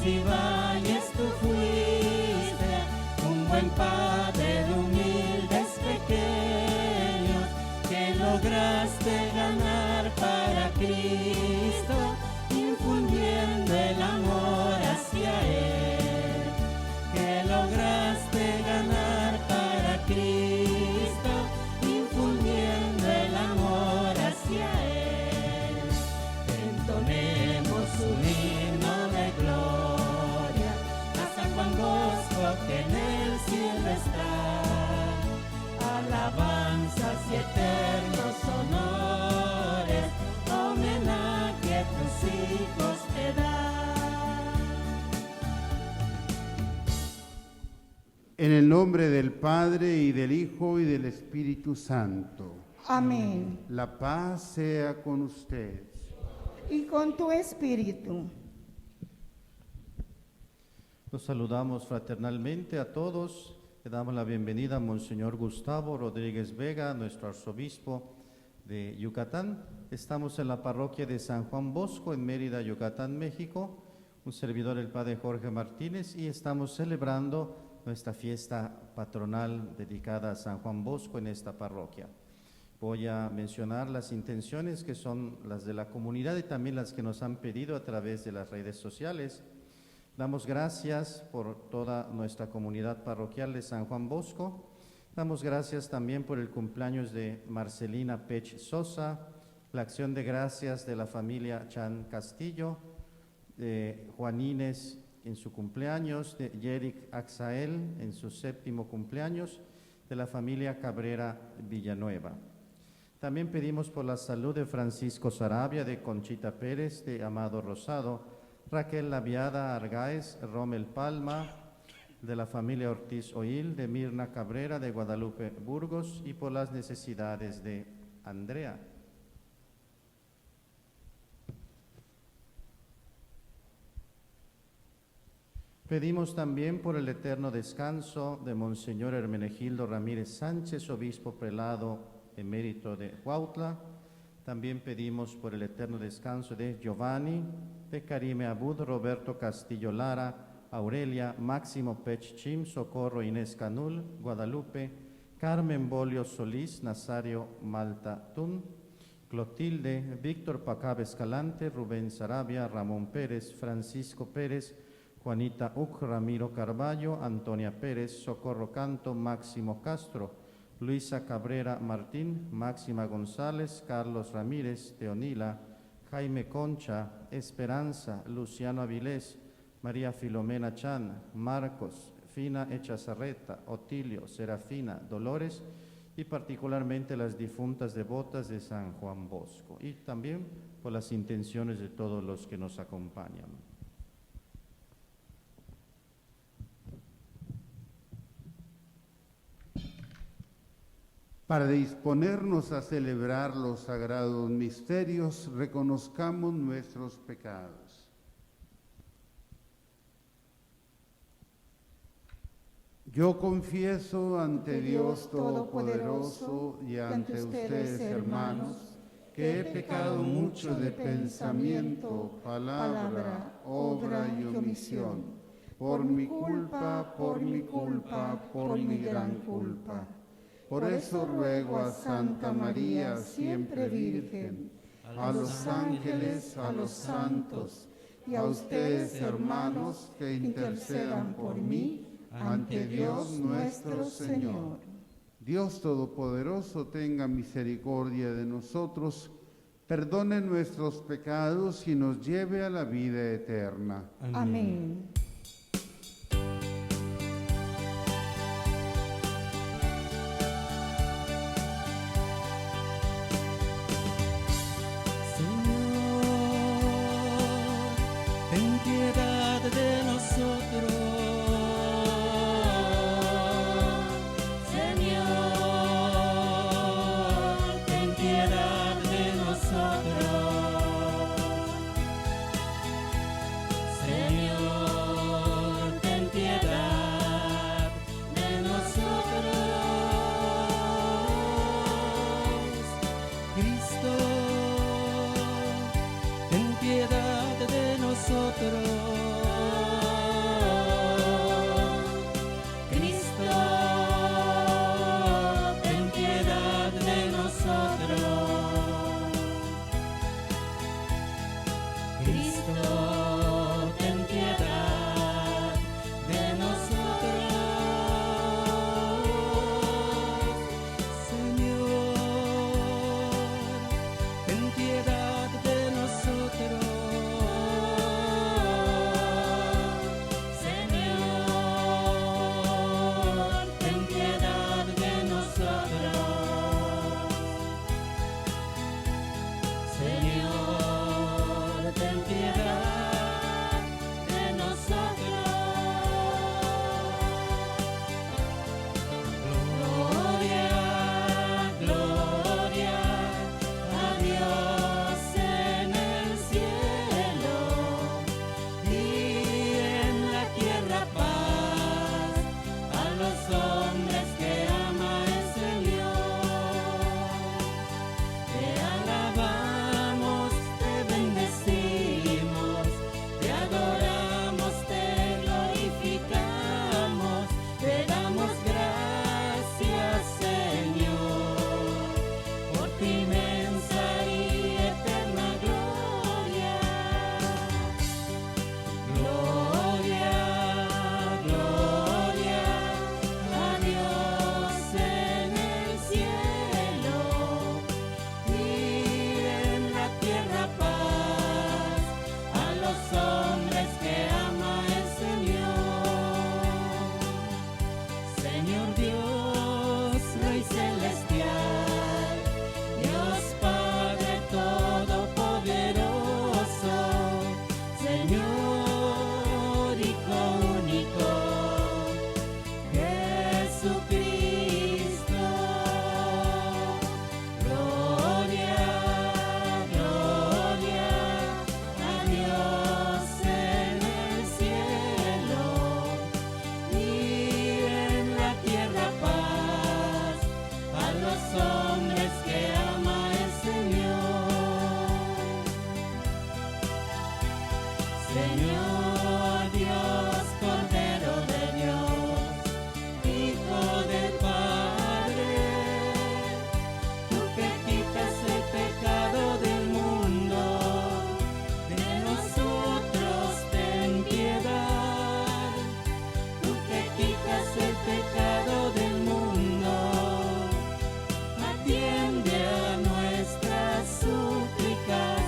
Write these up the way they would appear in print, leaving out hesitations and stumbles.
y valles tú fuiste, un buen padre de humildes pequeños, que lograste ganar para Cristo, infundiendo el amor hacia Él, que lograste ganar para Cristo, infundiendo el amor hacia Él. Entonemos un himno de gloria a San Juan Bosco que en el cielo está, alabanzas y eternos honores, homenaje tus hijos te dan. En el nombre del Padre, y del Hijo, y del Espíritu Santo. Amén. La paz sea con ustedes. Y con tu espíritu. Los saludamos fraternalmente a todos. Le damos la bienvenida a Monseñor Gustavo Rodríguez Vega, nuestro arzobispo de Yucatán. Estamos en la parroquia de San Juan Bosco, en Mérida, Yucatán, México. Un servidor, el Padre Jorge Martínez, y estamos celebrando nuestra fiesta patronal dedicada a San Juan Bosco en esta parroquia. Voy a mencionar las intenciones que son las de la comunidad y también las que nos han pedido a través de las redes sociales. Damos gracias por toda nuestra comunidad parroquial de San Juan Bosco. Damos gracias también por el cumpleaños de Marcelina Pech Sosa, la acción de gracias de la familia Chan Castillo, de Juan Inés en su cumpleaños, de Yerick Axael en su 7º cumpleaños, de la familia Cabrera Villanueva. También pedimos por la salud de Francisco Sarabia, de Conchita Pérez, de Amado Rosado, Raquel Laviada Argáez, Rommel Palma, de la familia Ortiz Oil, de Mirna Cabrera, de Guadalupe Burgos, y por las necesidades de Andrea. Pedimos también por el eterno descanso de Monseñor Hermenegildo Ramírez Sánchez, obispo prelado emérito de Huautla. También pedimos por el eterno descanso de Giovanni, de Karime Abud, Roberto Castillo Lara, Aurelia, Máximo Pech Chim, Socorro Inés Canul, Guadalupe, Carmen Bolio Solís, Nazario Malta Tun, Clotilde, Víctor Pacabe Escalante, Rubén Sarabia, Ramón Pérez, Francisco Pérez, Juanita Uc, Ramiro Carballo, Antonia Pérez, Socorro Canto, Máximo Castro, Luisa Cabrera Martín, Máxima González, Carlos Ramírez, Teonila, Jaime Concha, Esperanza, Luciano Avilés, María Filomena Chan, Marcos, Fina Echazarreta, Otilio, Serafina, Dolores, y particularmente las difuntas devotas de San Juan Bosco, y también por las intenciones de todos los que nos acompañan. Para disponernos a celebrar los sagrados misterios, reconozcamos nuestros pecados. Yo confieso ante Dios Todopoderoso y ante ustedes, hermanos, que he pecado mucho de pensamiento, palabra, obra y omisión, por mi culpa, por mi gran culpa. Por eso ruego a Santa María, siempre Virgen, a los ángeles, a los santos, y a ustedes, hermanos, que intercedan por mí ante Dios nuestro Señor. Dios Todopoderoso tenga misericordia de nosotros, perdone nuestros pecados y nos lleve a la vida eterna. Amén. Ten piedad de nosotros, Señor, ten piedad de nosotros, Señor. hombres que ama el Señor. Señor Dios, Cordero de Dios, Hijo del Padre, tú que quitas el pecado del mundo, de nosotros ten piedad. Tú que quitas el pecado del mundo, atiende a nuestras súplicas.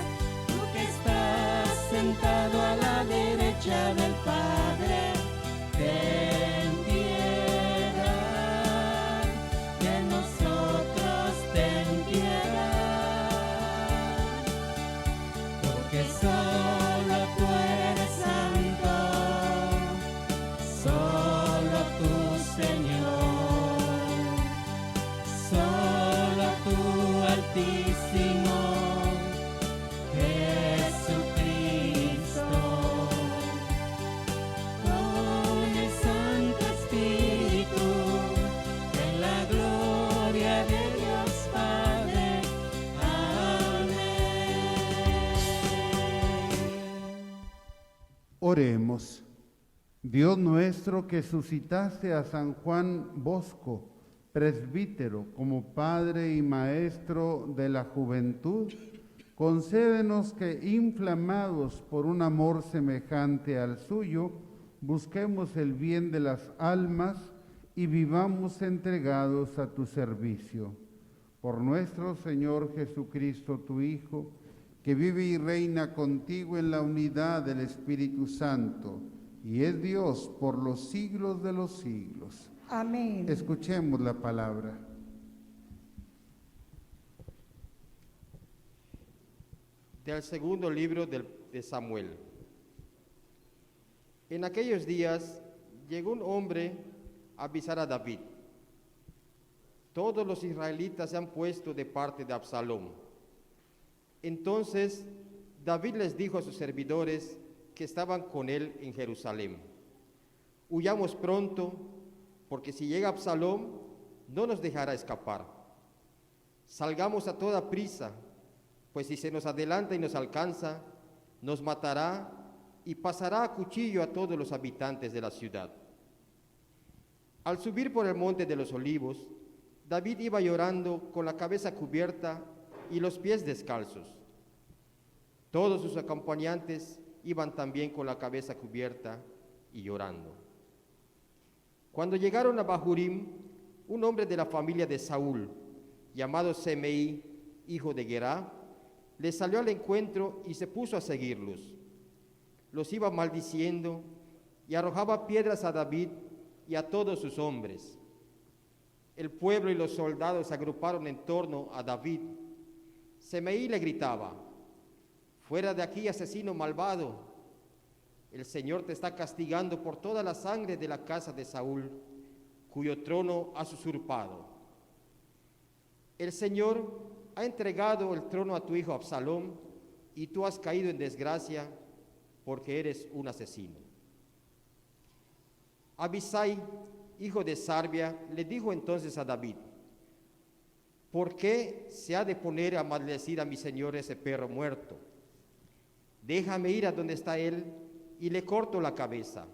Tú que estás sentado a la derecha del Padre, ten piedad de nosotros, ten piedad, porque solo tú eres santo, solo tú, Señor, solo tú, Altísimo Jesucristo, con el Santo Espíritu, en la gloria de Dios Padre. Amén. Oremos. Dios nuestro, que suscitaste a San Juan Bosco, presbítero, como padre y maestro de la juventud, concédenos que, inflamados por un amor semejante al suyo, busquemos el bien de las almas y vivamos entregados a tu servicio. Por nuestro Señor Jesucristo, tu Hijo, que vive y reina contigo en la unidad del Espíritu Santo, y es Dios por los siglos de los siglos. Amén. Escuchemos la palabra. Del segundo libro de Samuel. En aquellos días llegó un hombre a avisar a David: todos los israelitas se han puesto de parte de Absalom. Entonces David les dijo a sus servidores que estaban con él en Jerusalén: huyamos pronto, porque si llega Absalom no nos dejará escapar. Salgamos a toda prisa, pues si se nos adelanta y nos alcanza, nos matará y pasará a cuchillo a todos los habitantes de la ciudad. Al subir por el monte de los Olivos, David iba llorando con la cabeza cubierta y los pies descalzos. Todos sus acompañantes iban también con la cabeza cubierta y llorando. Cuando llegaron a Bahurim, un hombre de la familia de Saúl, llamado Semeí, hijo de Gerá, les salió al encuentro y se puso a seguirlos. Los iba maldiciendo y arrojaba piedras a David y a todos sus hombres. El pueblo y los soldados se agruparon en torno a David. Semeí le gritaba: fuera de aquí, asesino malvado. El Señor te está castigando por toda la sangre de la casa de Saúl, cuyo trono has usurpado. El Señor ha entregado el trono a tu hijo Absalom, y tú has caído en desgracia porque eres un asesino. Abisai, hijo de Sarbia, le dijo entonces a David: ¿por qué se ha de poner a maldecir a mi señor ese perro muerto? Déjame ir a donde está él y le corto la cabeza.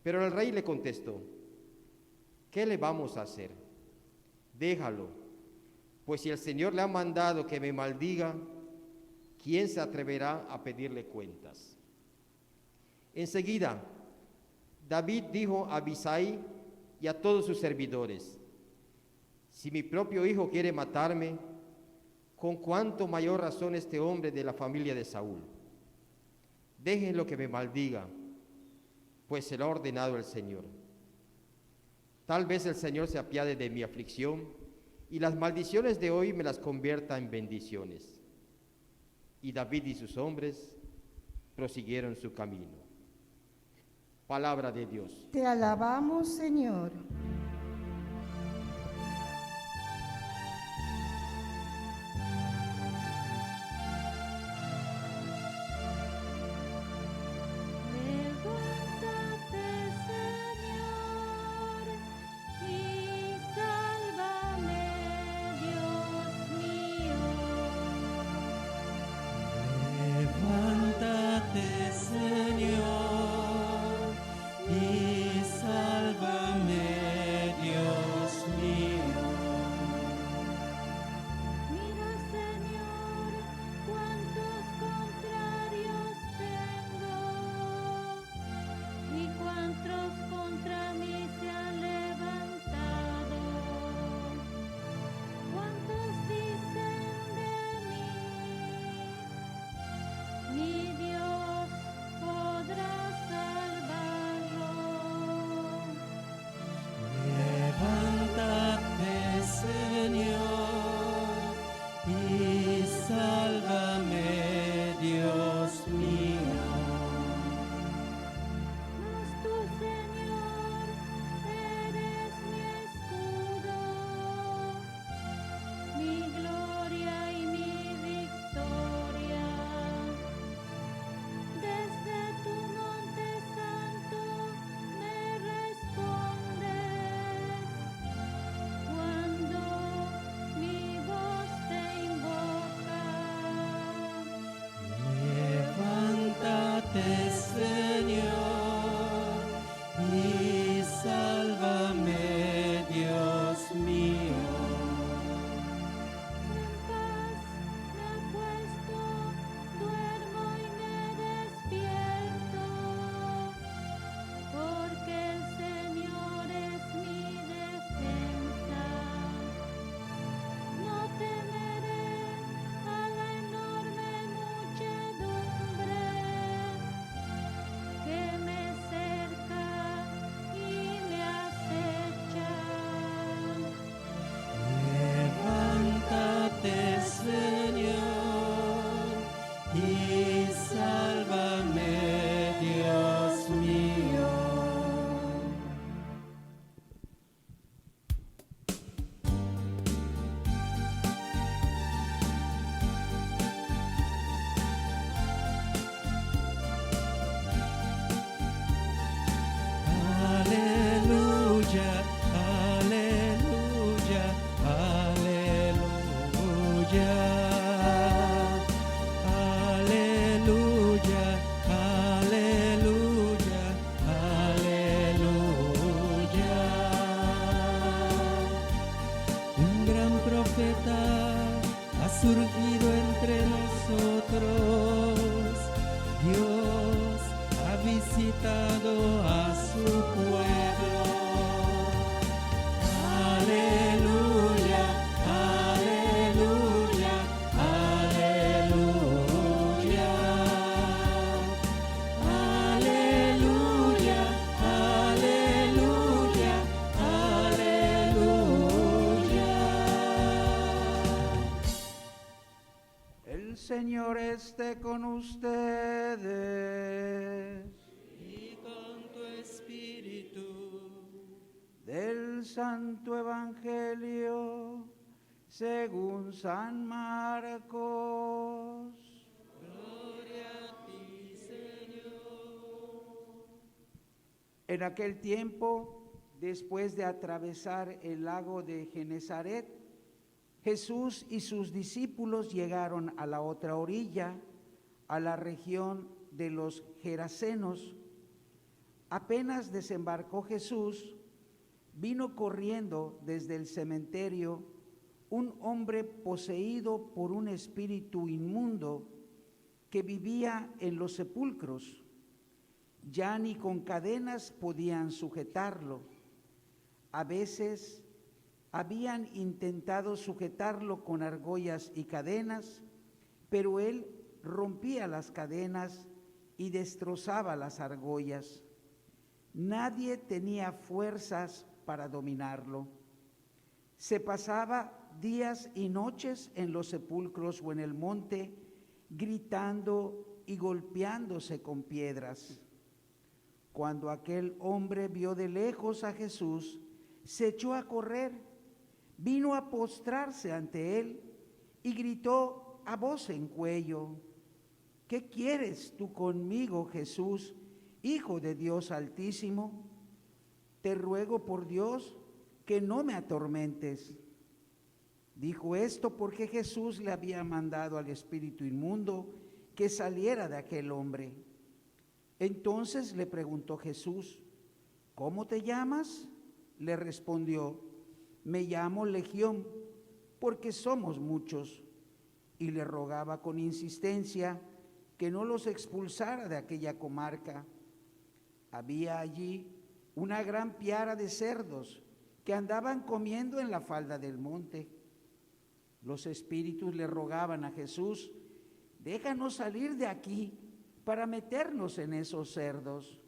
Pero el rey le contestó: ¿qué le vamos a hacer? Déjalo, pues si el Señor le ha mandado que me maldiga, ¿quién se atreverá a pedirle cuentas? Enseguida, David dijo a Abisai y a todos sus servidores: si mi propio hijo quiere matarme, con cuánto mayor razón este hombre de la familia de Saúl. Déjenlo que me maldiga, pues se lo ha ordenado el Señor. Tal vez el Señor se apiade de mi aflicción y las maldiciones de hoy me las convierta en bendiciones. Y David y sus hombres prosiguieron su camino. Palabra de Dios. Te alabamos, Señor. Levántate, Señor, y sálvame. libertad ha surgido entre nosotros. Dios ha visitado a su pueblo. Aleluya, aleluya, aleluya. Aleluya, aleluya, aleluya. El Señor esté con ustedes. Y con tu espíritu. Del Santo Evangelio según San Marcos. Gloria a ti, Señor. En aquel tiempo, después de atravesar el lago de Genezaret, Jesús y sus discípulos llegaron a la otra orilla, a la región de los Gerasenos. Apenas desembarcó Jesús, vino corriendo desde el cementerio un hombre poseído por un espíritu inmundo que vivía en los sepulcros. Ya ni con cadenas podían sujetarlo. A veces habían intentado sujetarlo con argollas y cadenas, pero él rompía las cadenas y destrozaba las argollas. Nadie tenía fuerzas para dominarlo. Se pasaba días y noches en los sepulcros o en el monte, gritando y golpeándose con piedras. Cuando aquel hombre vio de lejos a Jesús, se echó a correr, vino a postrarse ante él y gritó a voz en cuello: ¿Qué quieres tú conmigo, Jesús, Hijo de Dios Altísimo? Te ruego por Dios que no me atormentes. Dijo esto porque Jesús le había mandado al espíritu inmundo que saliera de aquel hombre. Entonces le preguntó Jesús: ¿Cómo te llamas? Le respondió: Me llamo Legión, porque somos muchos. Y le rogaba con insistencia que no los expulsara de aquella comarca. Había allí una gran piara de cerdos que andaban comiendo en la falda del monte. Los espíritus le rogaban a Jesús: déjanos salir de aquí para meternos en esos cerdos.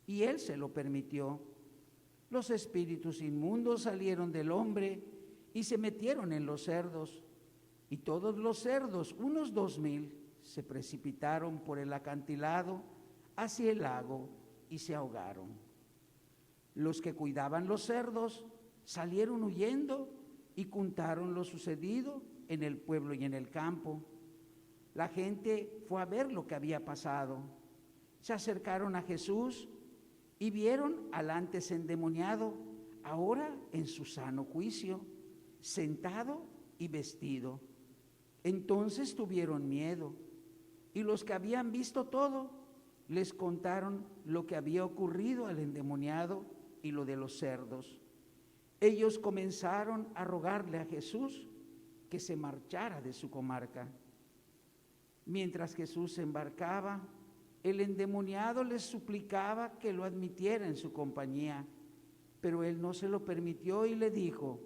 Y él se lo permitió. Los espíritus inmundos salieron del hombre y se metieron en los cerdos. Y todos los cerdos, unos 2000, se precipitaron por el acantilado hacia el lago y se ahogaron. Los que cuidaban los cerdos salieron huyendo y contaron lo sucedido en el pueblo y en el campo. La gente fue a ver lo que había pasado. Se acercaron a Jesús y vieron al antes endemoniado, ahora en su sano juicio, sentado y vestido. Entonces tuvieron miedo, y los que habían visto todo les contaron lo que había ocurrido al endemoniado y lo de los cerdos. Ellos comenzaron a rogarle a Jesús que se marchara de su comarca. Mientras Jesús se embarcaba, el endemoniado les suplicaba que lo admitiera en su compañía, pero él no se lo permitió y le dijo: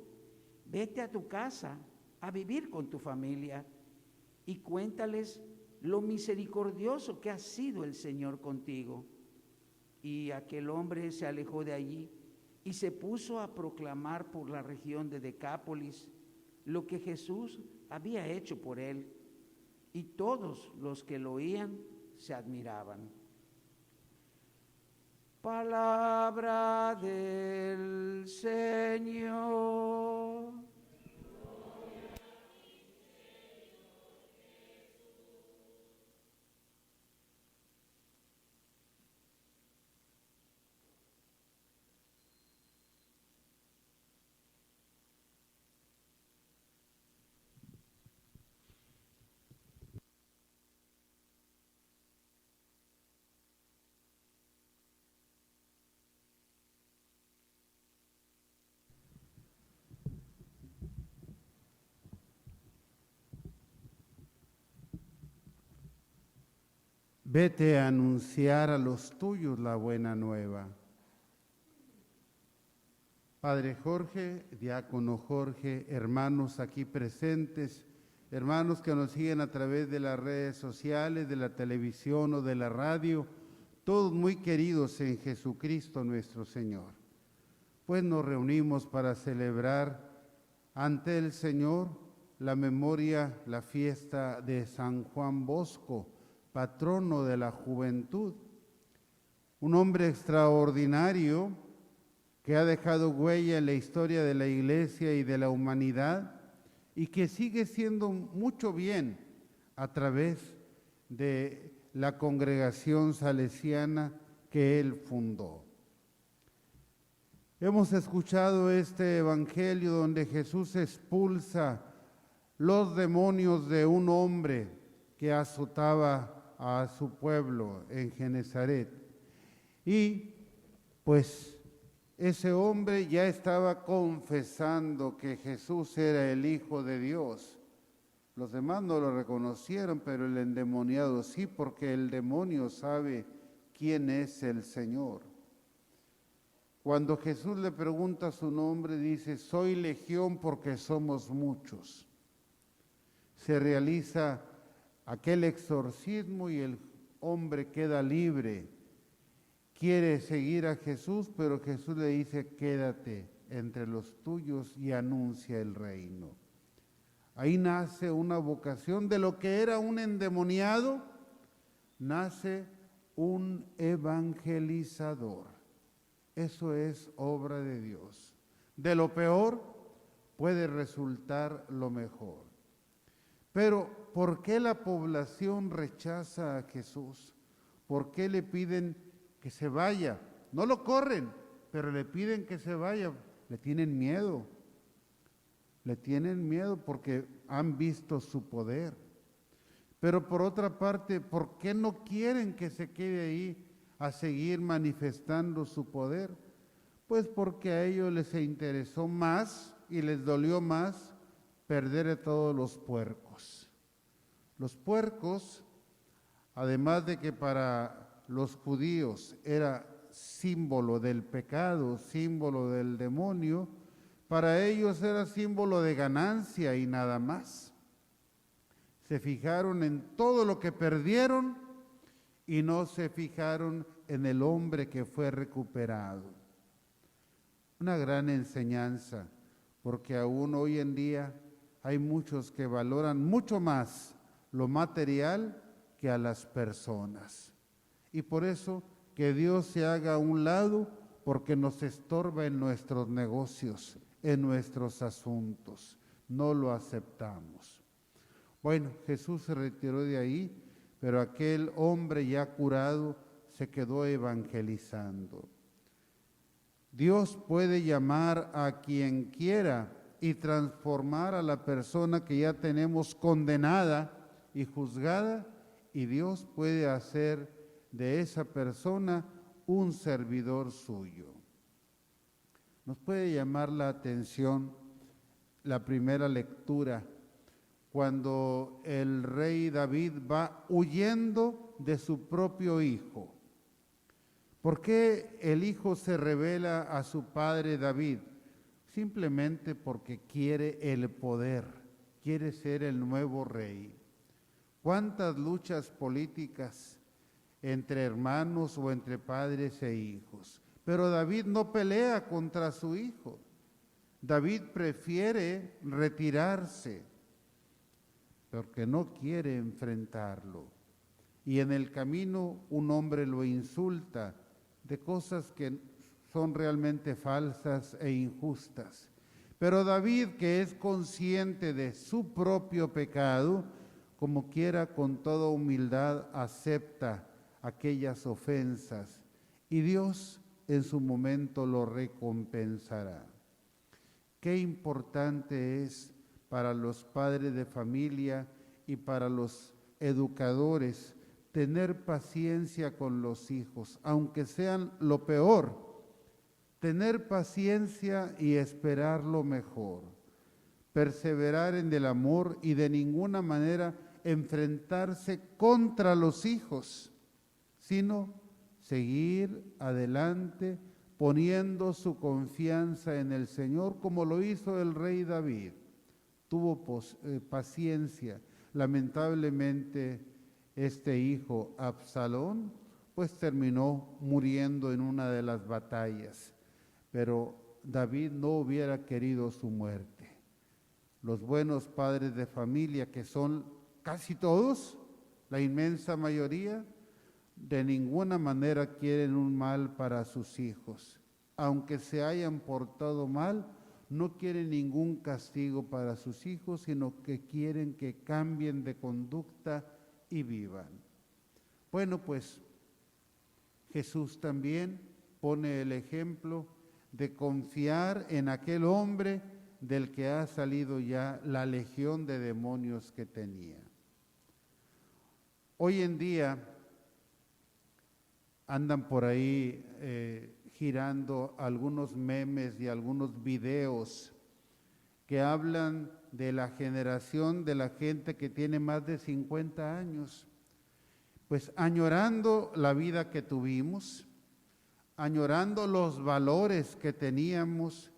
vete a tu casa a vivir con tu familia y cuéntales lo misericordioso que ha sido el Señor contigo. Y aquel hombre se alejó de allí y se puso a proclamar por la región de Decápolis lo que Jesús había hecho por él, y todos los que lo oían se admiraban. Palabra del Señor. Vete a anunciar a los tuyos la buena nueva. Padre Jorge, diácono Jorge, hermanos aquí presentes, hermanos que nos siguen a través de las redes sociales, de la televisión o de la radio, todos muy queridos en Jesucristo nuestro Señor. Pues nos reunimos para celebrar ante el Señor la memoria, la fiesta de San Juan Bosco, patrono de la juventud, un hombre extraordinario que ha dejado huella en la historia de la Iglesia y de la humanidad y que sigue haciendo mucho bien a través de la congregación salesiana que él fundó. Hemos escuchado este evangelio donde Jesús expulsa los demonios de un hombre que azotaba a su pueblo en Genesaret. Y pues ese hombre ya estaba confesando que Jesús era el Hijo de Dios. Los demás no lo reconocieron, pero el endemoniado sí, porque el demonio sabe quién es el Señor. Cuando Jesús le pregunta su nombre, dice, soy legión porque somos muchos. Se realiza aquel exorcismo y el hombre queda libre. Quiere seguir a Jesús, pero Jesús le dice, quédate entre los tuyos y anuncia el reino. Ahí nace una vocación de lo que era un endemoniado, nace un evangelizador. Eso es obra de Dios. De lo peor puede resultar lo mejor. Pero, ¿por qué la población rechaza a Jesús? ¿Por qué le piden que se vaya? No lo corren, pero le piden que se vaya. Le tienen miedo. Le tienen miedo porque han visto su poder. Pero por otra parte, ¿por qué no quieren que se quede ahí a seguir manifestando su poder? Pues porque a ellos les interesó más y les dolió más perder a todos los puercos. Los puercos, además de que para los judíos era símbolo del pecado, símbolo del demonio, para ellos era símbolo de ganancia y nada más. Se fijaron en todo lo que perdieron y no se fijaron en el hombre que fue recuperado. Una gran enseñanza, porque aún hoy en día hay muchos que valoran mucho más lo material que a las personas. Y por eso que Dios se haga a un lado, porque nos estorba en nuestros negocios, en nuestros asuntos. No lo aceptamos. Bueno, Jesús se retiró de ahí, pero aquel hombre ya curado se quedó evangelizando. Dios puede llamar a quien quiera y transformar a la persona que ya tenemos condenada y juzgada, y Dios puede hacer de esa persona un servidor suyo. Nos puede llamar la atención la primera lectura, cuando el rey David va huyendo de su propio hijo. ¿Por qué el hijo se revela a su padre David? Simplemente porque quiere el poder, quiere ser el nuevo rey. ¿Cuántas luchas políticas entre hermanos o entre padres e hijos? Pero David no pelea contra su hijo. David prefiere retirarse porque no quiere enfrentarlo. Y en el camino un hombre lo insulta de cosas que son realmente falsas e injustas. Pero David, que es consciente de su propio pecado, como quiera, con toda humildad, acepta aquellas ofensas y Dios en su momento lo recompensará. Qué importante es para los padres de familia y para los educadores tener paciencia con los hijos, aunque sean lo peor, tener paciencia y esperar lo mejor, perseverar en el amor y de ninguna manera enfrentarse contra los hijos, sino seguir adelante poniendo su confianza en el Señor, como lo hizo el rey David. Tuvo paciencia. Lamentablemente, este hijo Absalón, pues terminó muriendo en una de las batallas, pero David no hubiera querido su muerte. Los buenos padres de familia, que son casi todos, la inmensa mayoría, de ninguna manera quieren un mal para sus hijos. Aunque se hayan portado mal, no quieren ningún castigo para sus hijos, sino que quieren que cambien de conducta y vivan. Bueno, pues Jesús también pone el ejemplo de confiar en aquel hombre del que ha salido ya la legión de demonios que tenía. Hoy en día andan por ahí girando algunos memes y algunos videos que hablan de la generación de la gente que tiene más de 50 años, pues añorando la vida que tuvimos, añorando los valores que teníamos,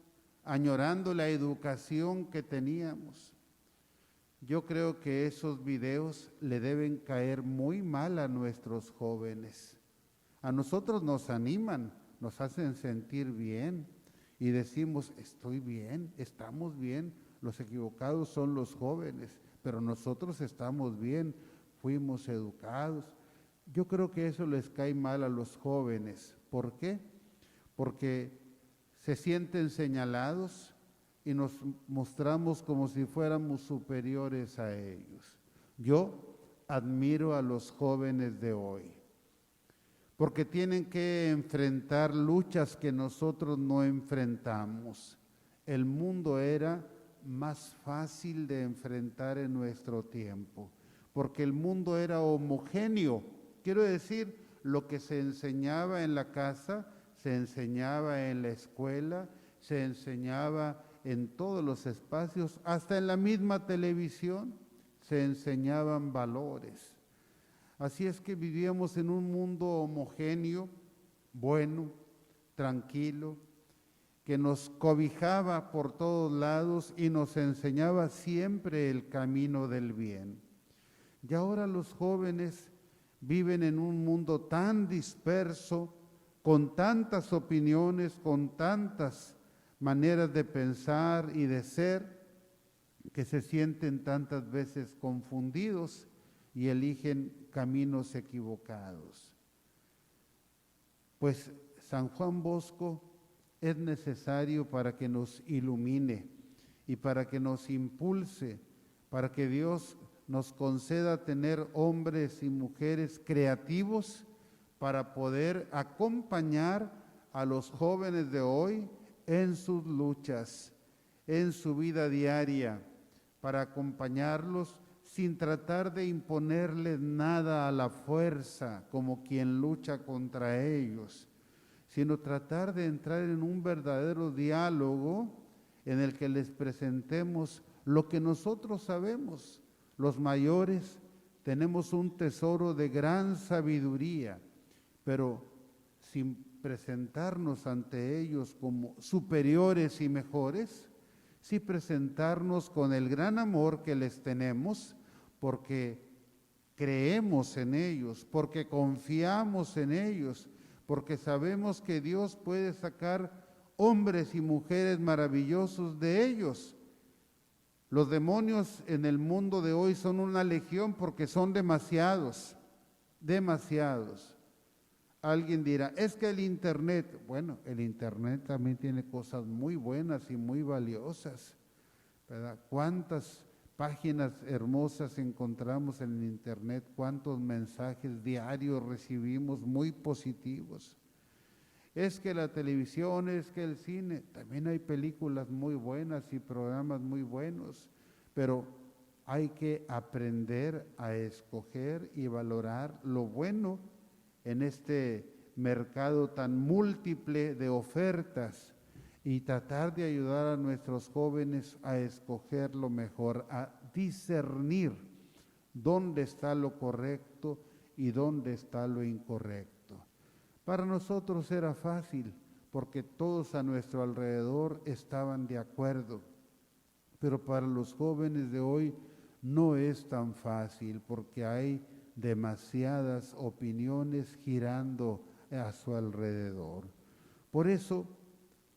añorando la educación que teníamos. Yo creo que esos videos le deben caer muy mal a nuestros jóvenes. A nosotros nos animan, nos hacen sentir bien y decimos, estoy bien, estamos bien, los equivocados son los jóvenes, pero nosotros estamos bien, fuimos educados. Yo creo que eso les cae mal a los jóvenes. ¿Por qué? Porque se sienten señalados y nos mostramos como si fuéramos superiores a ellos. Yo admiro a los jóvenes de hoy, porque tienen que enfrentar luchas que nosotros no enfrentamos. El mundo era más fácil de enfrentar en nuestro tiempo, porque el mundo era homogéneo. Quiero decir, lo que se enseñaba en la casa, se enseñaba en la escuela, se enseñaba en todos los espacios, hasta en la misma televisión, se enseñaban valores. Así es que vivíamos en un mundo homogéneo, bueno, tranquilo, que nos cobijaba por todos lados y nos enseñaba siempre el camino del bien. Y ahora los jóvenes viven en un mundo tan disperso, con tantas opiniones, con tantas maneras de pensar y de ser, que se sienten tantas veces confundidos y eligen caminos equivocados. Pues San Juan Bosco es necesario para que nos ilumine y para que nos impulse, para que Dios nos conceda tener hombres y mujeres creativos para poder acompañar a los jóvenes de hoy en sus luchas, en su vida diaria, para acompañarlos sin tratar de imponerles nada a la fuerza como quien lucha contra ellos, sino tratar de entrar en un verdadero diálogo en el que les presentemos lo que nosotros sabemos. Los mayores tenemos un tesoro de gran sabiduría, pero sin presentarnos ante ellos como superiores y mejores, sí presentarnos con el gran amor que les tenemos, porque creemos en ellos, porque confiamos en ellos, porque sabemos que Dios puede sacar hombres y mujeres maravillosos de ellos. Los demonios en el mundo de hoy son una legión porque son demasiados, demasiados. Alguien dirá, es que el Internet, bueno, el Internet también tiene cosas muy buenas y muy valiosas, ¿verdad? ¿Cuántas páginas hermosas encontramos en el Internet? ¿Cuántos mensajes diarios recibimos muy positivos? Es que la televisión, es que el cine, también hay películas muy buenas y programas muy buenos, pero hay que aprender a escoger y valorar lo bueno en este mercado tan múltiple de ofertas y tratar de ayudar a nuestros jóvenes a escoger lo mejor, a discernir dónde está lo correcto y dónde está lo incorrecto. Para nosotros era fácil, porque todos a nuestro alrededor estaban de acuerdo, pero para los jóvenes de hoy no es tan fácil, porque hay demasiadas opiniones girando a su alrededor. Por eso,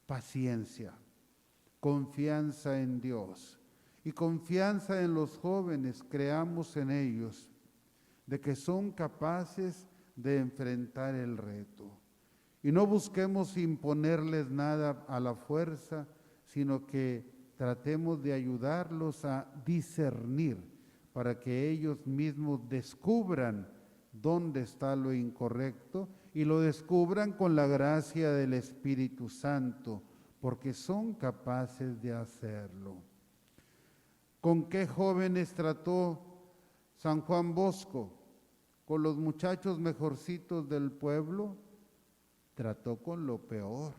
paciencia, confianza en Dios y confianza en los jóvenes, creamos en ellos, de que son capaces de enfrentar el reto. Y no busquemos imponerles nada a la fuerza, sino que tratemos de ayudarlos a discernir para que ellos mismos descubran dónde está lo incorrecto y lo descubran con la gracia del Espíritu Santo, porque son capaces de hacerlo. ¿Con qué jóvenes trató San Juan Bosco? ¿Con los muchachos mejorcitos del pueblo? Trató con lo peor.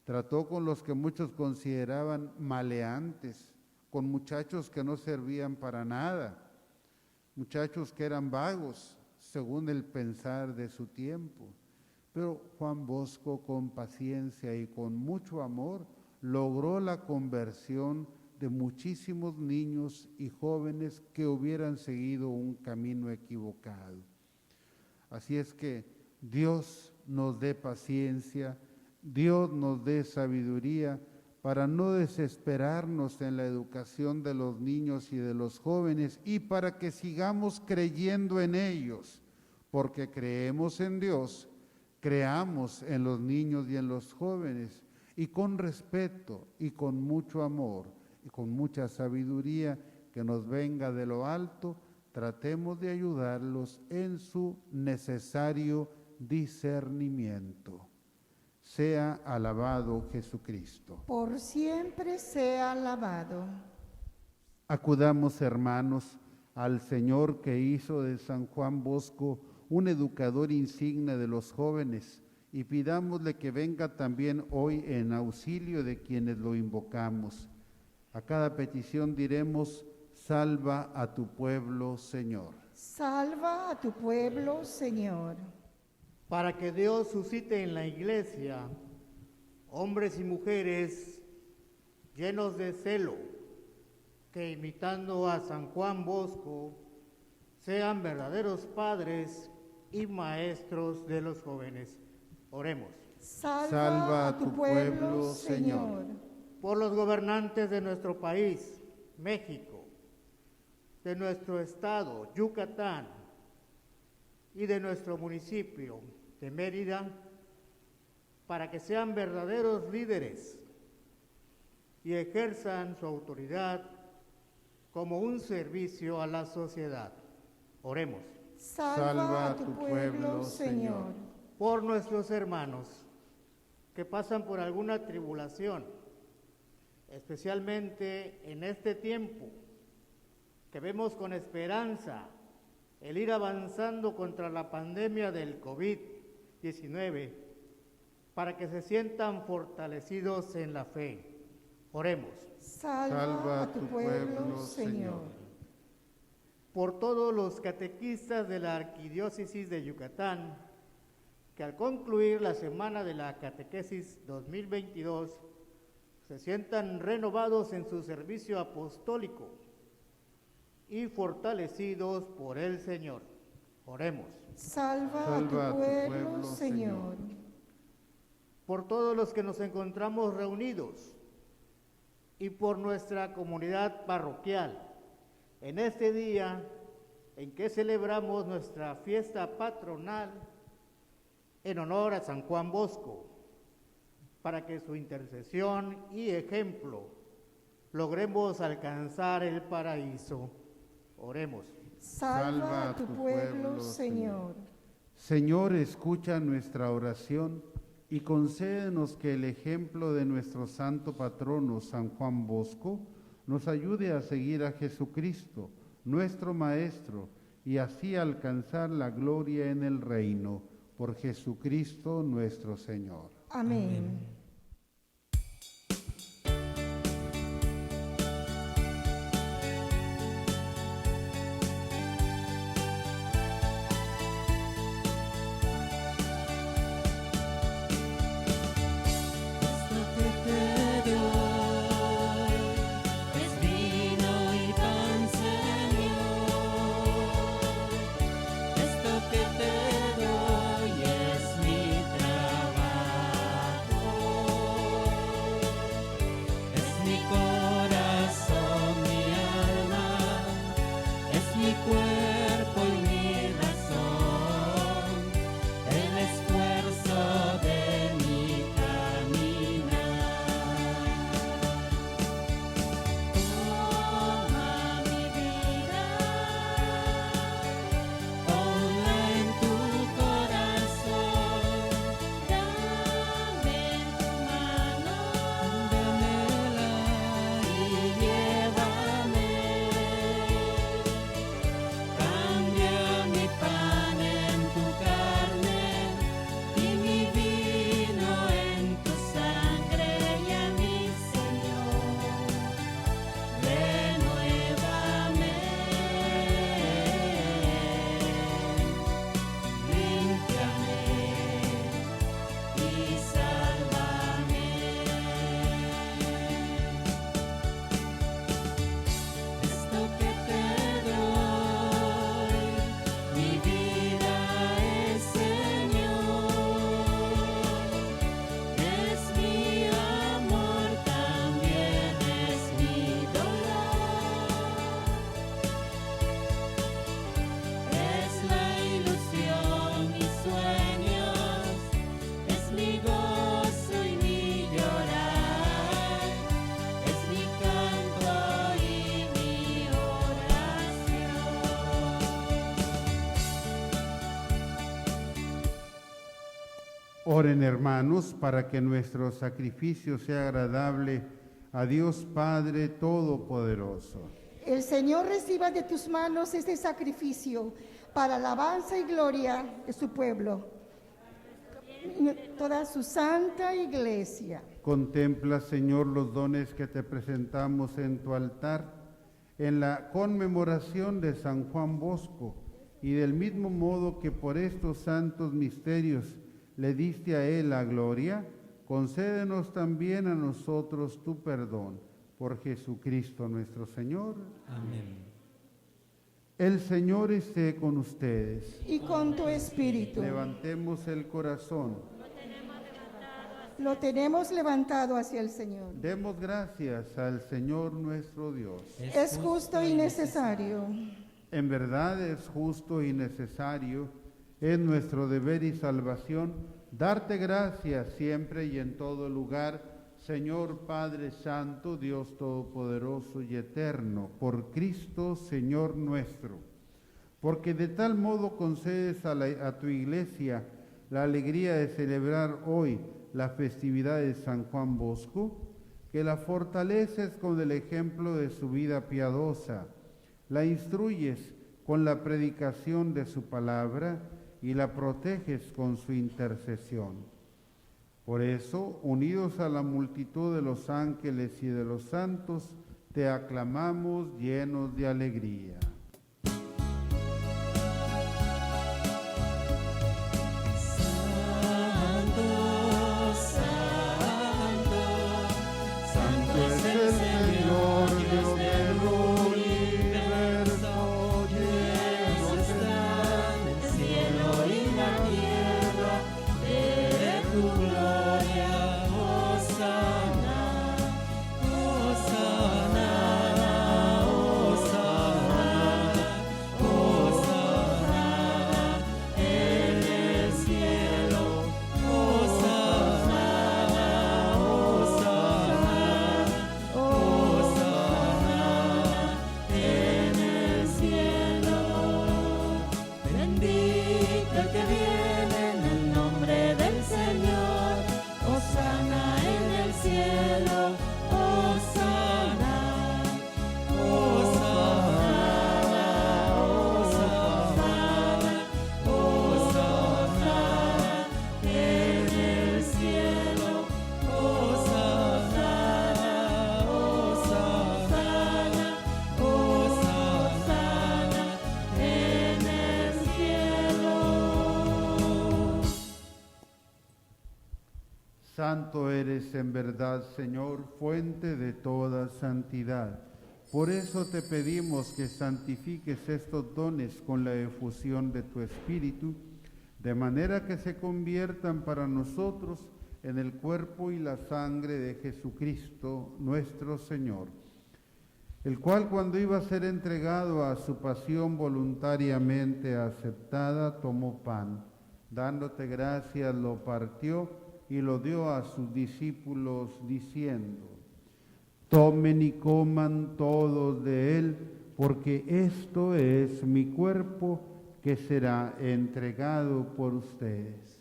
Trató con los que muchos consideraban maleantes, con muchachos que no servían para nada, muchachos que eran vagos, según el pensar de su tiempo. Pero Juan Bosco, con paciencia y con mucho amor, logró la conversión de muchísimos niños y jóvenes que hubieran seguido un camino equivocado. Así es que Dios nos dé paciencia, Dios nos dé sabiduría para no desesperarnos en la educación de los niños y de los jóvenes y para que sigamos creyendo en ellos, porque creemos en Dios, creamos en los niños y en los jóvenes, y con respeto y con mucho amor y con mucha sabiduría que nos venga de lo alto, tratemos de ayudarlos en su necesario discernimiento. Sea alabado Jesucristo. Por siempre sea alabado. Acudamos, hermanos, al Señor que hizo de San Juan Bosco un educador insigne de los jóvenes, y pidámosle que venga también hoy en auxilio de quienes lo invocamos. A cada petición diremos: salva a tu pueblo, Señor. Salva a tu pueblo, Señor. Para que Dios suscite en la Iglesia hombres y mujeres llenos de celo, que imitando a San Juan Bosco sean verdaderos padres y maestros de los jóvenes. Oremos. Salva a tu pueblo, Señor. Por los gobernantes de nuestro país, México, de nuestro estado, Yucatán, y de nuestro municipio de Mérida, para que sean verdaderos líderes y ejerzan su autoridad como un servicio a la sociedad. Oremos. Salva a tu pueblo, Señor. Por nuestros hermanos que pasan por alguna tribulación, especialmente en este tiempo, que vemos con esperanza el ir avanzando contra la pandemia del COVID-19, para que se sientan fortalecidos en la fe. Oremos. Salva a tu pueblo, Señor. Por todos los catequistas de la Arquidiócesis de Yucatán, que al concluir la semana de la catequesis 2022 se sientan renovados en su servicio apostólico y fortalecidos por el Señor. Oremos. Salva a tu pueblo, Señor. Por todos los que nos encontramos reunidos y por nuestra comunidad parroquial en este día en que celebramos nuestra fiesta patronal en honor a San Juan Bosco, para que su intercesión y ejemplo logremos alcanzar el paraíso. Oremos. Salva a tu pueblo, Señor. Señor, escucha nuestra oración y concédenos que el ejemplo de nuestro santo patrono San Juan Bosco nos ayude a seguir a Jesucristo, nuestro Maestro, y así alcanzar la gloria en el reino, por Jesucristo nuestro Señor. Amén. Oren, hermanos, para que nuestro sacrificio sea agradable a Dios Padre Todopoderoso. El Señor reciba de tus manos este sacrificio para alabanza y gloria de su pueblo, toda su santa iglesia. Contempla, Señor, los dones que te presentamos en tu altar, en la conmemoración de San Juan Bosco, y del mismo modo que por estos santos misterios le diste a él la gloria, concédenos también a nosotros tu perdón, por Jesucristo nuestro Señor. Amén. El Señor esté con ustedes. Y con tu espíritu. Levantemos el corazón. Lo tenemos levantado hacia el Señor. Demos gracias al Señor nuestro Dios. Es justo y necesario. En verdad es justo y necesario, es nuestro deber y salvación, darte gracias siempre y en todo lugar, Señor Padre Santo, Dios Todopoderoso y Eterno, por Cristo, Señor nuestro. Porque de tal modo concedes a tu iglesia la alegría de celebrar hoy la festividad de San Juan Bosco, que la fortaleces con el ejemplo de su vida piadosa, la instruyes con la predicación de su palabra y la proteges con su intercesión. Por eso, unidos a la multitud de los ángeles y de los santos, te aclamamos llenos de alegría. Santo eres en verdad, Señor, fuente de toda santidad. Por eso te pedimos que santifiques estos dones con la efusión de tu Espíritu, de manera que se conviertan para nosotros en el cuerpo y la sangre de Jesucristo, nuestro Señor, el cual cuando iba a ser entregado a su pasión voluntariamente aceptada, tomó pan, dándote gracias, lo partió y lo dio a sus discípulos diciendo: tomen y coman todos de él, porque esto es mi cuerpo que será entregado por ustedes.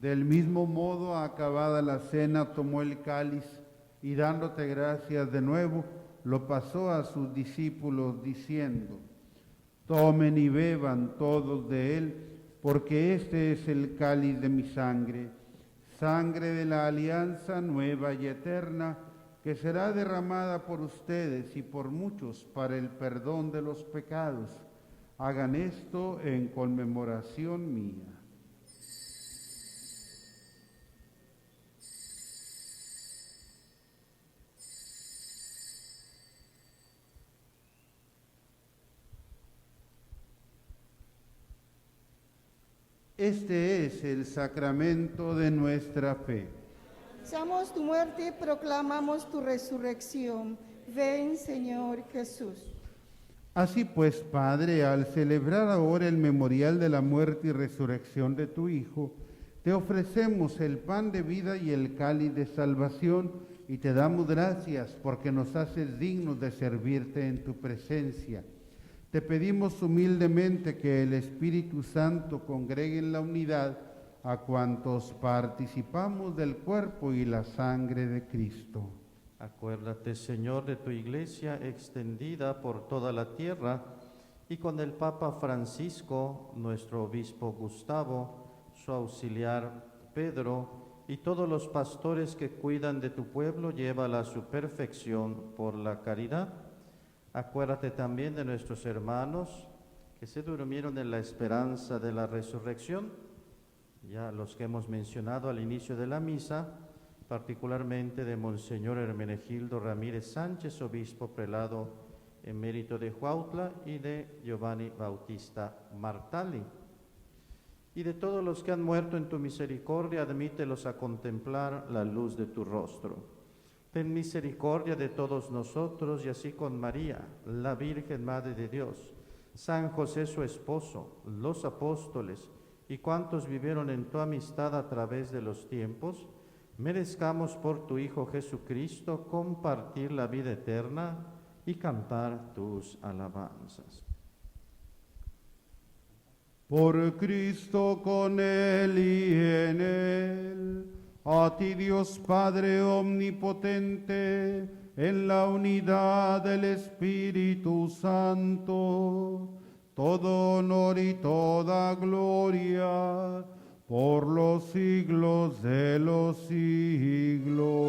Del mismo modo, acabada la cena, tomó el cáliz y dándote gracias de nuevo, lo pasó a sus discípulos diciendo: tomen y beban todos de él, porque este es el cáliz de mi sangre, sangre de la alianza nueva y eterna, que será derramada por ustedes y por muchos para el perdón de los pecados. Hagan esto en conmemoración mía. Este es el sacramento de nuestra fe. Anunciamos tu muerte, proclamamos tu resurrección. Ven, Señor Jesús. Así pues, Padre, al celebrar ahora el memorial de la muerte y resurrección de tu Hijo, te Te ofrecemos el pan de vida y el cáliz de salvación y te damos gracias porque nos haces dignos de servirte en tu presencia. Te pedimos humildemente que el Espíritu Santo congregue en la unidad a cuantos participamos del cuerpo y la sangre de Cristo. Acuérdate, Señor, de tu iglesia extendida por toda la tierra y con el Papa Francisco, nuestro obispo Gustavo, su auxiliar Pedro y todos los pastores que cuidan de tu pueblo, llévala a su perfección por la caridad. Acuérdate también de nuestros hermanos que se durmieron en la esperanza de la resurrección, ya los que hemos mencionado al inicio de la misa, particularmente de Monseñor Hermenegildo Ramírez Sánchez, obispo prelado emérito de Huautla, y de Giovanni Bautista Martali. Y de todos los que han muerto en tu misericordia, admítelos a contemplar la luz de tu rostro. Ten misericordia de todos nosotros, y así con María, la Virgen Madre de Dios, San José su esposo, los apóstoles y cuantos vivieron en tu amistad a través de los tiempos, merezcamos por tu Hijo Jesucristo compartir la vida eterna y cantar tus alabanzas. Por Cristo, con Él y en Él, a ti Dios Padre omnipotente, en la unidad del Espíritu Santo, todo honor y toda gloria, por los siglos de los siglos.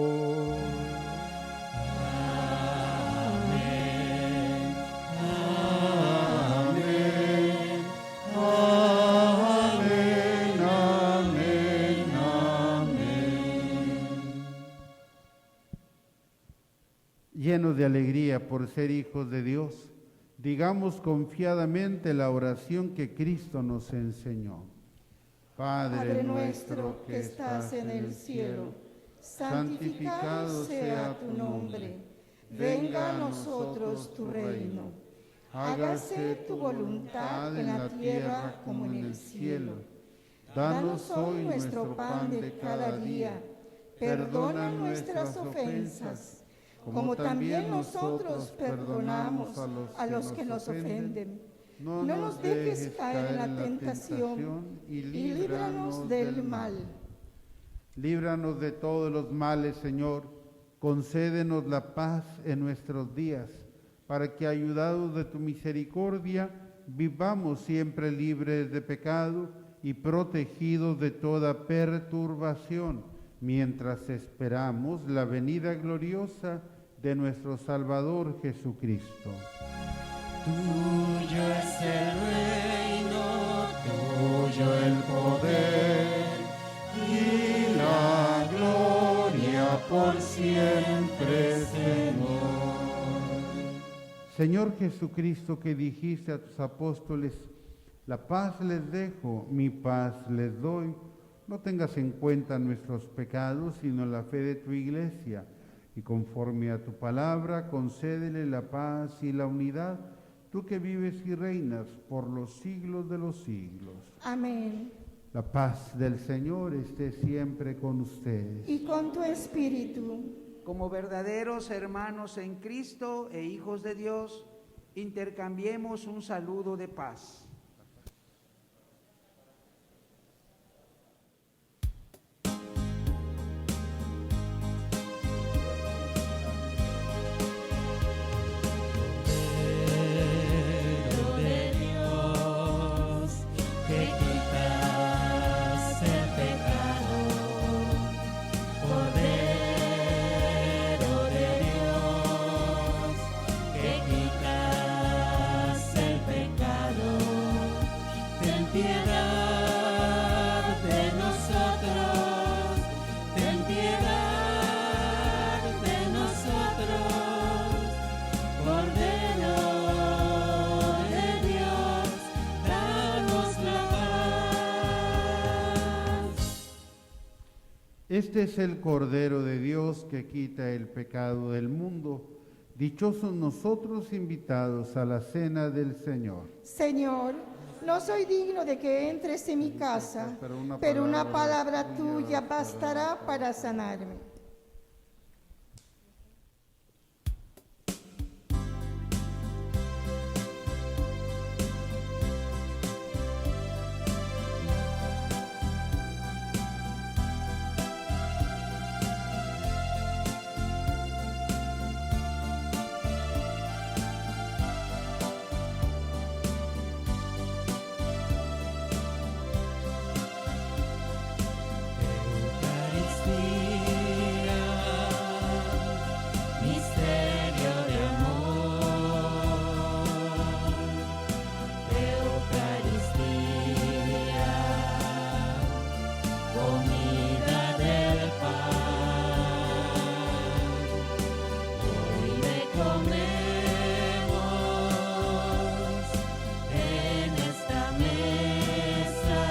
Llenos de alegría por ser hijos de Dios, digamos confiadamente la oración que Cristo nos enseñó. Padre nuestro que estás en el cielo, santificado sea tu nombre. Venga a nosotros tu reino. Hágase tu voluntad en la tierra como en el cielo. Danos hoy nuestro pan de cada día. Perdona nuestras ofensas, como también nosotros perdonamos a los que nos ofenden. No nos dejes caer en la tentación y líbranos del mal. Líbranos de todos los males, Señor. Concédenos la paz en nuestros días, para que, ayudados de tu misericordia, vivamos siempre libres de pecado y protegidos de toda perturbación, mientras esperamos la venida gloriosa de nuestro Salvador Jesucristo. Tuyo es el reino, tuyo el poder y la gloria por siempre, Señor. Señor Jesucristo, que dijiste a tus apóstoles, la paz les dejo, mi paz les doy, no tengas en cuenta nuestros pecados, sino la fe de tu iglesia, y conforme a tu palabra, concédele la paz y la unidad, tú que vives y reinas por los siglos de los siglos. Amén. La paz del Señor esté siempre con ustedes. Y con tu espíritu. Como verdaderos hermanos en Cristo e hijos de Dios, intercambiemos un saludo de paz. Este es el Cordero de Dios que quita el pecado del mundo. Dichosos nosotros invitados a la cena del Señor. Señor, No soy digno de que entres en mi casa, pero una palabra tuya bastará para sanarme. Misterio de amor, Eucaristía, comida del pan. Hoy le comemos en esta mesa,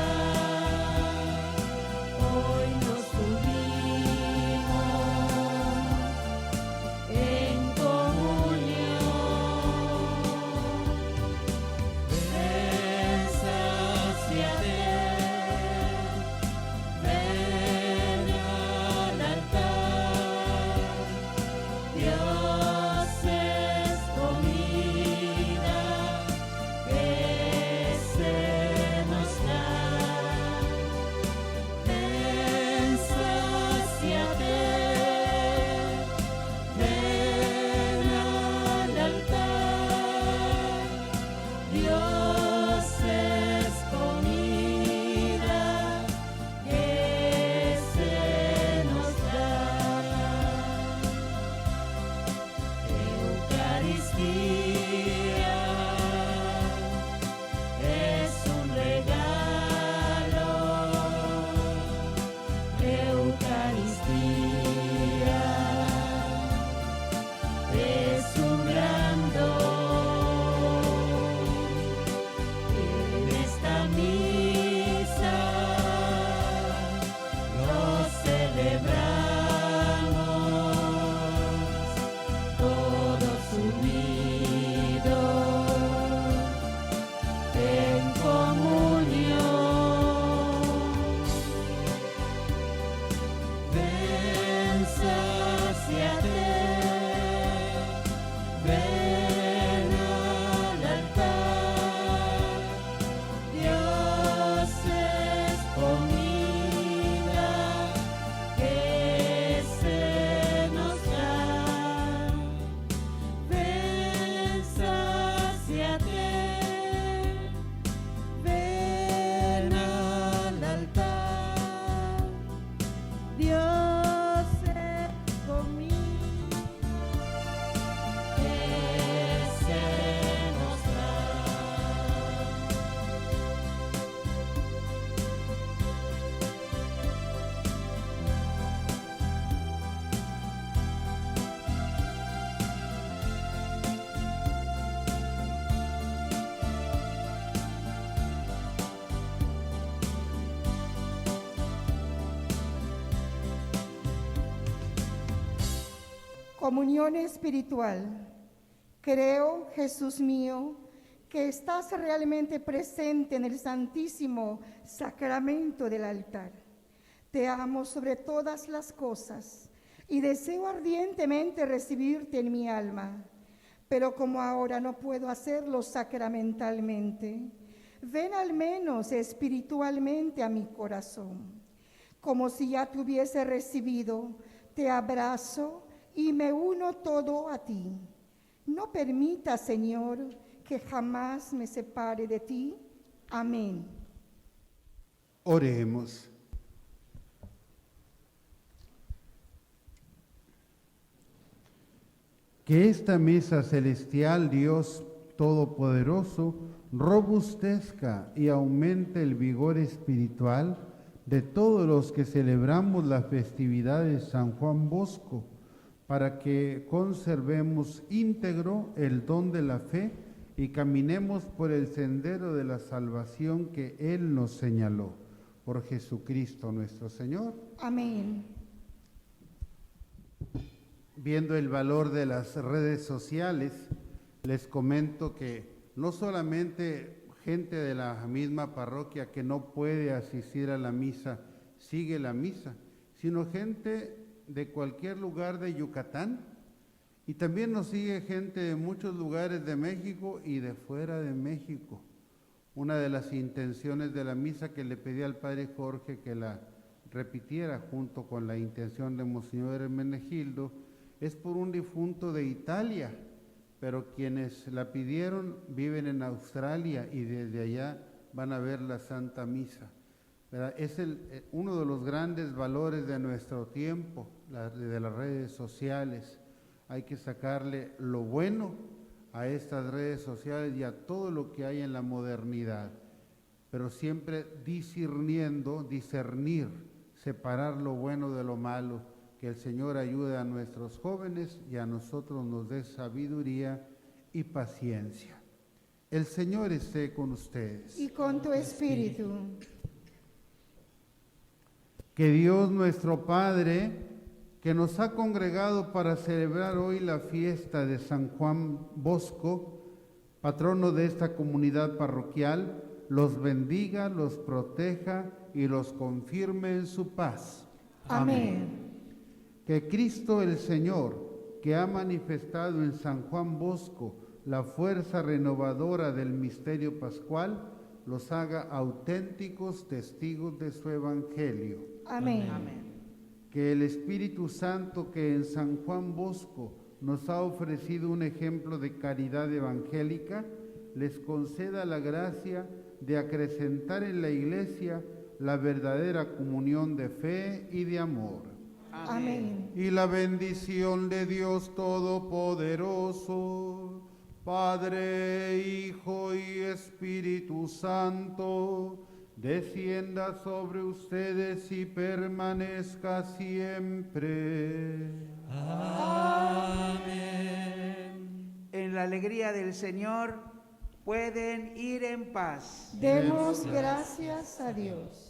hoy nos unimos en comunión. Ven, sáciate, ven al altar. Dios es comida que se nos da. Ven, sáciate, ven al altar. Dios es comida que se nos da. Eucaristía es un regalo. Eucaristía es un gran don. En esta misa lo celebramos todos unidos en comunión. Ven, sáciate, ven al altar. Dios es comida que se nos da. Ven, sáciate, ven al altar. Dios es comida que se nos da. Comunión espiritual. Creo, Jesús mío, que estás realmente presente en el Santísimo Sacramento del altar. Te amo sobre todas las cosas y deseo ardientemente recibirte en mi alma. Pero como ahora no puedo hacerlo sacramentalmente, ven al menos espiritualmente a mi corazón. Como si ya te hubiese recibido, te abrazo y me uno todo a ti. No permita, Señor, que jamás me separe de ti. Amén. Oremos. Que esta mesa celestial, Dios Todopoderoso, robustezca y aumente el vigor espiritual de todos los que celebramos la festividad de San Juan Bosco, para que conservemos íntegro el don de la fe y caminemos por el sendero de la salvación que Él nos señaló. Por Jesucristo nuestro Señor. Amén. Viendo el valor de las redes sociales, les comento que no solamente gente de la misma parroquia que no puede asistir a la misa, sigue la misa, sino gente de cualquier lugar de Yucatán. Y también nos sigue gente de muchos lugares de México y de fuera de México. Una de las intenciones de la misa que le pedí al Padre Jorge que la repitiera junto con la intención de Monseñor Hermenegildo es por un difunto de Italia, pero quienes la pidieron viven en Australia y desde allá van a ver la Santa Misa. ¿Verdad? Es uno de los grandes valores de nuestro tiempo, de las redes sociales. Hay que sacarle lo bueno a estas redes sociales y a todo lo que hay en la modernidad, pero siempre discernir, separar lo bueno de lo malo. Que el Señor ayude a nuestros jóvenes y a nosotros nos dé sabiduría y paciencia. El Señor esté con ustedes. Y con tu espíritu. Que Dios nuestro Padre, que nos ha congregado para celebrar hoy la fiesta de San Juan Bosco, patrono de esta comunidad parroquial, los bendiga, los proteja y los confirme en su paz. Amén. Que Cristo el Señor, que ha manifestado en San Juan Bosco la fuerza renovadora del misterio pascual, los haga auténticos testigos de su evangelio. Amén. Amén. Que el Espíritu Santo, que en San Juan Bosco nos ha ofrecido un ejemplo de caridad evangélica, les conceda la gracia de acrecentar en la Iglesia la verdadera comunión de fe y de amor. Amén. Y la bendición de Dios Todopoderoso, Padre, Hijo y Espíritu Santo, descienda sobre ustedes y permanezca siempre. Amén. En la alegría del Señor pueden ir en paz. Demos gracias a Dios.